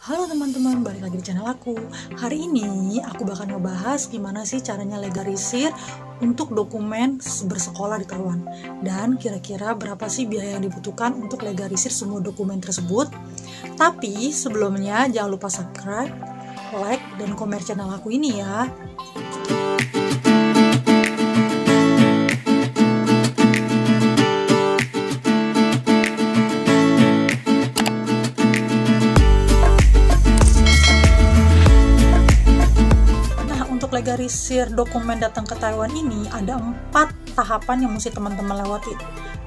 Halo teman-teman, balik lagi di channel aku. Hari ini aku bakal ngebahas gimana sih caranya legalisir untuk dokumen bersekolah di Taiwan. Dan kira-kira berapa sih biaya yang dibutuhkan untuk legalisir semua dokumen tersebut. Tapi sebelumnya jangan lupa subscribe, like, dan komen channel aku ini ya. Legalisir dokumen datang ke Taiwan ini ada 4 tahapan yang mesti teman-teman lewati.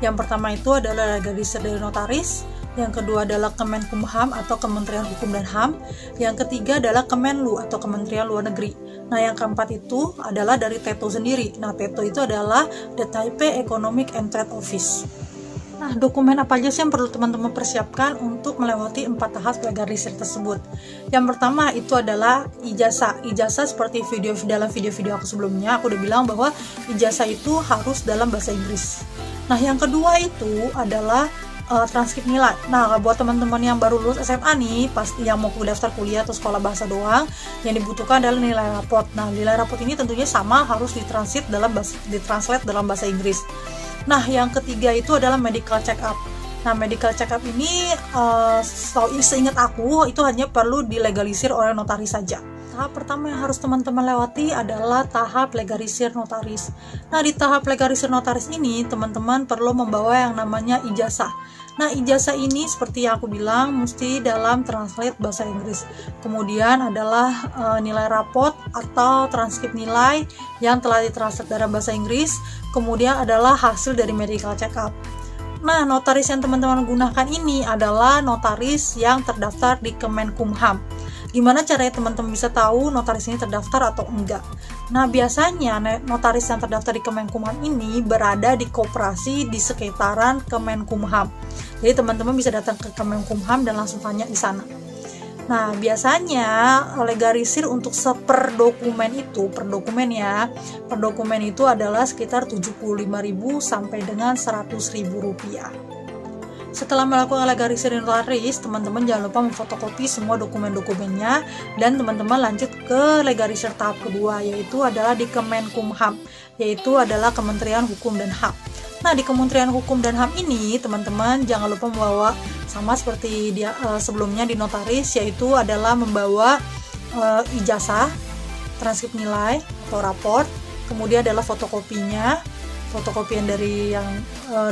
Yang pertama itu adalah legalisir dari notaris, yang kedua adalah Kemenkumham atau Kementerian Hukum dan HAM, yang ketiga adalah Kemenlu atau Kementerian Luar Negeri. Nah, yang keempat itu adalah dari TETO sendiri. Nah, TETO itu adalah The Taipei Economic and Trade Office. Nah, dokumen apa aja sih yang perlu teman-teman persiapkan untuk melewati 4 tahap legalisir tersebut? Yang pertama itu adalah ijazah. Ijazah seperti dalam video-video aku sebelumnya, aku udah bilang bahwa ijazah itu harus dalam bahasa Inggris. Nah, yang kedua itu adalah transkrip nilai. Nah, buat teman-teman yang baru lulus SMA nih, pasti yang mau daftar kuliah atau sekolah bahasa doang, yang dibutuhkan adalah nilai raport. Nah, nilai raport ini tentunya sama harus ditranslate dalam bahasa Inggris. Nah, yang ketiga itu adalah medical check up. Nah, medical check up ini seingat aku itu hanya perlu dilegalisir oleh notaris saja. Tahap pertama yang harus teman-teman lewati adalah tahap legalisir notaris. Nah, di tahap legalisir notaris ini teman-teman perlu membawa yang namanya ijazah. Nah, ijazah ini seperti yang aku bilang mesti dalam translate bahasa Inggris. Kemudian adalah nilai raport atau transkrip nilai yang telah ditranslate dalam bahasa Inggris. Kemudian adalah hasil dari medical check up. Nah, notaris yang teman-teman gunakan ini adalah notaris yang terdaftar di Kemenkumham. Gimana caranya teman-teman bisa tahu notaris ini terdaftar atau enggak? Nah, biasanya notaris yang terdaftar di Kemenkumham ini berada di koperasi di sekitaran Kemenkumham. Jadi teman-teman bisa datang ke Kemenkumham dan langsung tanya di sana. Nah, biasanya legalisir untuk per dokumen itu adalah sekitar 75.000 sampai dengan 100.000 rupiah. Setelah melakukan legalisir notaris, teman-teman jangan lupa memfotokopi semua dokumen-dokumennya dan teman-teman lanjut ke legalisir tahap kedua, yaitu adalah di Kemenkumham, yaitu adalah Kementerian Hukum dan HAM. Nah, di Kementerian Hukum dan HAM ini teman-teman jangan lupa membawa sama seperti sebelumnya di notaris, yaitu adalah membawa ijazah, transkrip nilai atau raport, kemudian adalah fotokopian dari yang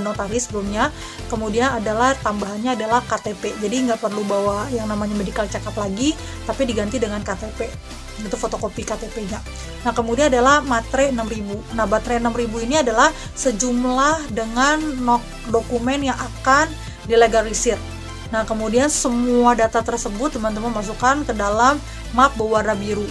notaris sebelumnya, kemudian adalah tambahannya adalah KTP. Jadi nggak perlu bawa yang namanya medical check up lagi, tapi diganti dengan KTP. Itu fotokopi KTP-nya. Nah, kemudian adalah materai 6.000. Nah, materai 6.000 ini adalah sejumlah dengan dokumen yang akan dilegalisir. Nah, kemudian semua data tersebut teman-teman masukkan ke dalam map berwarna biru.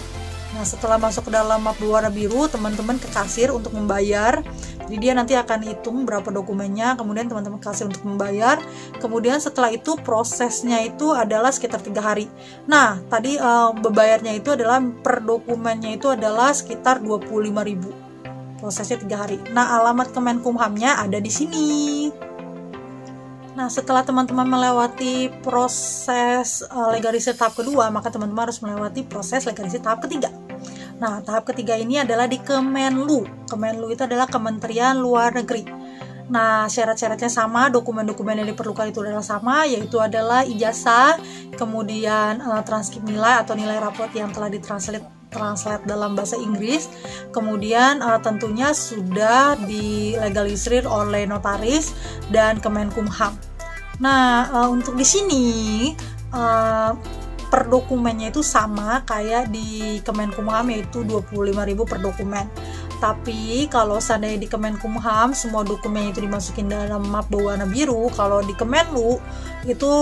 Nah, setelah masuk ke dalam map berwarna biru, teman-teman ke kasir untuk membayar. Jadi dia nanti akan hitung berapa dokumennya, kemudian teman-teman kasir untuk membayar. Kemudian setelah itu prosesnya itu adalah sekitar 3 hari. Nah, tadi berbayarnya itu adalah per dokumennya itu adalah sekitar 25.000. Prosesnya 3 hari. Nah, alamat Kemenkumhamnya ada di sini. Nah, setelah teman-teman melewati proses legalisir tahap kedua, maka teman-teman harus melewati proses legalisir tahap ketiga. Nah, tahap ketiga ini adalah di Kemenlu. Kemenlu itu adalah Kementerian Luar Negeri. Nah, syarat-syaratnya sama, dokumen-dokumen yang diperlukan itu adalah sama, yaitu adalah ijazah, kemudian transkrip nilai atau nilai raport yang telah ditranslate dalam bahasa Inggris, kemudian tentunya sudah dilegalisir oleh notaris dan Kemenkumham. Nah, untuk di sini per dokumennya itu sama kayak di Kemenkumham, yaitu 25.000 per dokumen. Tapi kalau seandainya di Kemenkumham semua dokumennya itu dimasukin dalam map berwarna biru, kalau di Kemenlu itu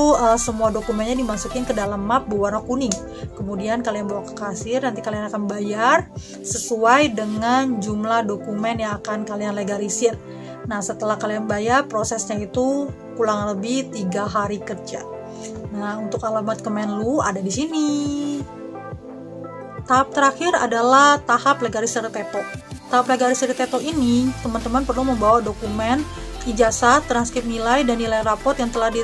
semua dokumennya dimasukin ke dalam map berwarna kuning. Kemudian kalian bawa ke kasir, nanti kalian akan bayar sesuai dengan jumlah dokumen yang akan kalian legalisir. Nah, setelah kalian bayar, prosesnya itu kurang lebih 3 hari kerja. Nah, untuk alamat Kemenlu ada di sini. Tahap terakhir adalah tahap legalisir TETO. Tahap legalisir TETO ini, teman-teman perlu membawa dokumen ijazah, transkrip nilai, dan nilai raport yang telah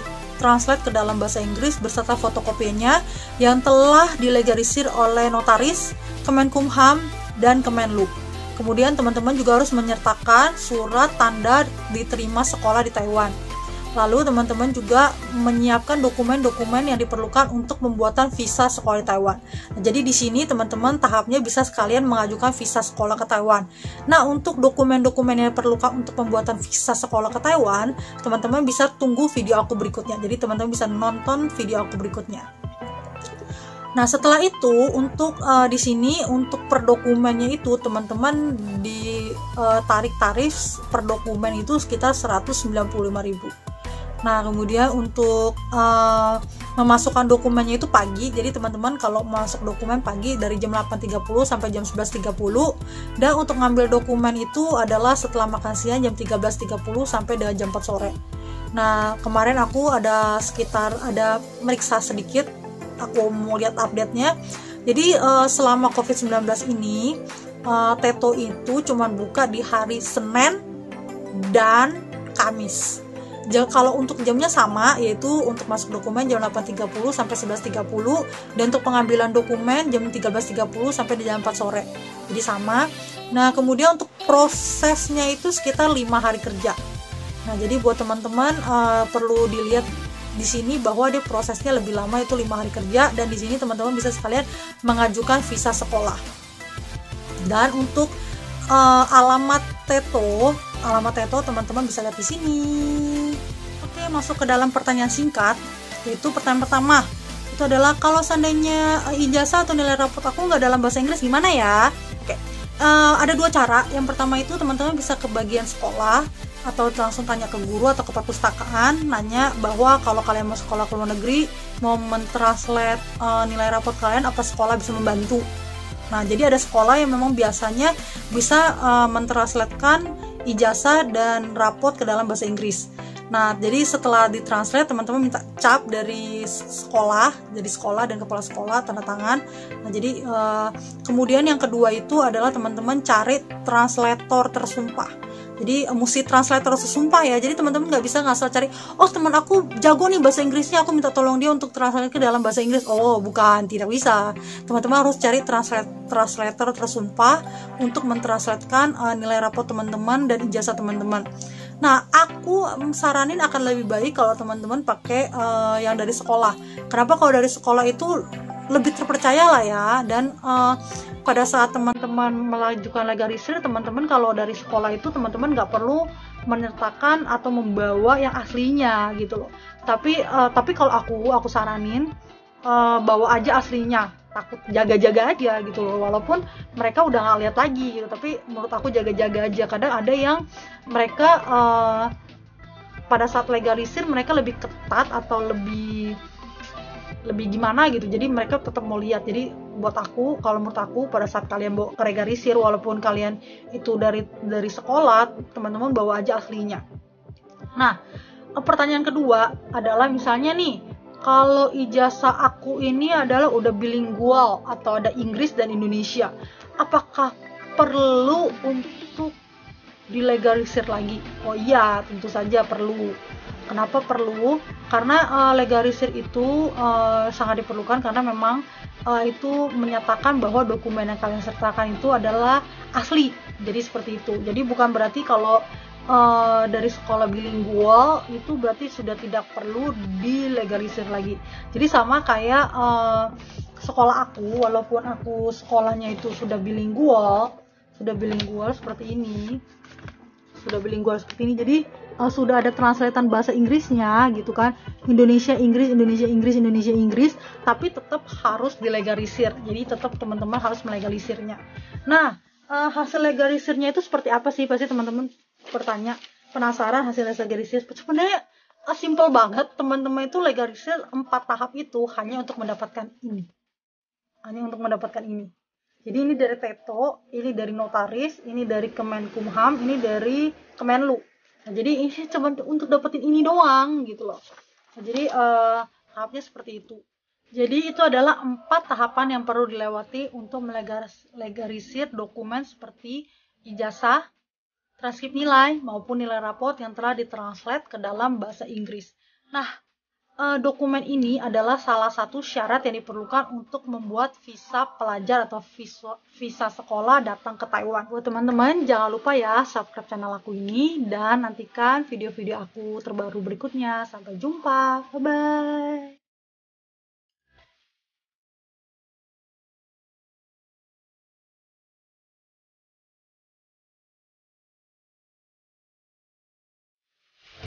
ditranslate ke dalam bahasa Inggris beserta fotokopinya yang telah dilegalisir oleh notaris, Kemenkumham, dan Kemenlu. Kemudian teman-teman juga harus menyertakan surat tanda diterima sekolah di Taiwan. Lalu teman-teman juga menyiapkan dokumen-dokumen yang diperlukan untuk pembuatan visa sekolah di Taiwan. Nah, jadi di sini teman-teman tahapnya bisa sekalian mengajukan visa sekolah ke Taiwan. Nah, untuk dokumen-dokumen yang diperlukan untuk pembuatan visa sekolah ke Taiwan, teman-teman bisa tunggu video aku berikutnya. Jadi teman-teman bisa nonton video aku berikutnya. Nah, setelah itu untuk di sini untuk per dokumennya itu teman-teman ditarik tarif per dokumen itu sekitar 195.000. Nah, kemudian untuk memasukkan dokumennya itu pagi. Jadi teman-teman kalau masuk dokumen pagi dari jam 8.30 sampai jam 11.30, dan untuk ngambil dokumen itu adalah setelah makan siang jam 13.30 sampai dengan jam 4 sore. Nah, kemarin aku ada meriksa sedikit, aku mau lihat update-nya. Jadi selama COVID-19 ini Teto itu cuman buka di hari Senin dan Kamis. Kalau untuk jamnya sama, yaitu untuk masuk dokumen jam 8.30 sampai 11.30, dan untuk pengambilan dokumen jam 13.30 sampai di jam 4 sore. Jadi sama. Nah, kemudian untuk prosesnya itu sekitar 5 hari kerja. Nah, jadi buat teman-teman perlu dilihat di sini bahwa dia prosesnya lebih lama, itu 5 hari kerja, dan di sini teman-teman bisa sekalian mengajukan visa sekolah. Dan untuk alamat Teto teman-teman bisa lihat di sini. Oke, masuk ke dalam pertanyaan singkat, yaitu pertanyaan pertama itu adalah kalau seandainya ijazah atau nilai rapot aku nggak dalam bahasa Inggris gimana ya? Oke, ada dua cara. Yang pertama itu teman-teman bisa ke bagian sekolah atau langsung tanya ke guru atau ke perpustakaan, nanya bahwa kalau kalian mau sekolah ke luar negeri mau mentranslate nilai rapot kalian, apa sekolah bisa membantu. Nah, jadi ada sekolah yang memang biasanya bisa mentranslatekan ijazah dan rapot ke dalam bahasa Inggris. Nah, jadi setelah ditranslate, teman-teman minta cap dari sekolah dan kepala sekolah, tanda tangan. Nah, jadi kemudian yang kedua itu adalah teman-teman cari translator tersumpah. Jadi mesti translator tersumpah ya. Jadi teman-teman nggak bisa ngasal cari, oh teman aku jago nih bahasa Inggrisnya, aku minta tolong dia untuk translate ke dalam bahasa Inggris. Oh, bukan, tidak bisa. Teman-teman harus cari translator tersumpah untuk mentranslatekan nilai rapot teman-teman dan ijazah teman-teman. Nah, aku saranin akan lebih baik kalau teman-teman pakai yang dari sekolah. Kenapa? Kalau dari sekolah itu lebih terpercaya lah ya, dan pada saat teman-teman melakukan legalisir, teman-teman kalau dari sekolah itu teman-teman nggak perlu menyertakan atau membawa yang aslinya gitu loh. Tapi kalau aku saranin bawa aja aslinya, takut jaga-jaga aja gitu loh, walaupun mereka udah nggak lihat lagi gitu, tapi menurut aku jaga-jaga aja. Kadang ada yang mereka pada saat legalisir mereka lebih ketat atau lebih gimana gitu, jadi mereka tetap mau lihat. Jadi buat aku, kalau menurut aku pada saat kalian bawa ke legalisir, walaupun kalian itu dari sekolah, teman-teman bawa aja aslinya. Nah, pertanyaan kedua adalah misalnya nih, kalau ijazah aku ini adalah udah bilingual atau ada Inggris dan Indonesia, apakah perlu untuk dilegalisir lagi? Oh iya, tentu saja perlu. Kenapa perlu? Karena legalisir itu sangat diperlukan, karena memang itu menyatakan bahwa dokumen yang kalian sertakan itu adalah asli. Jadi seperti itu. Jadi bukan berarti kalau dari sekolah bilingual itu berarti sudah tidak perlu dilegalisir lagi. Jadi sama kayak sekolah aku, walaupun aku sekolahnya itu sudah bilingual seperti ini. Jadi sudah ada translatean bahasa Inggrisnya gitu kan, Indonesia Inggris, tapi tetap harus dilegalisir. Jadi tetap teman-teman harus melegalisirnya. Nah, hasil legalisirnya itu seperti apa sih? Pasti teman-teman penasaran hasil legalisir. Sebenarnya simple banget, teman-teman. Itu legalisir 4 tahap itu hanya untuk mendapatkan ini. Jadi ini dari Teto, ini dari notaris, ini dari Kemenkumham, ini dari Kemenlu. Nah, jadi ini cuma untuk dapetin ini doang gitu loh. Nah, jadi tahapnya seperti itu. Jadi itu adalah 4 tahapan yang perlu dilewati untuk melegalisir dokumen seperti ijazah, transkrip nilai, maupun nilai raport yang telah ditranslate ke dalam bahasa Inggris. Nah, dokumen ini adalah salah satu syarat yang diperlukan untuk membuat visa pelajar atau visa sekolah datang ke Taiwan. Buat teman-teman, jangan lupa ya subscribe channel aku ini dan nantikan video-video aku terbaru berikutnya. Sampai jumpa, bye-bye.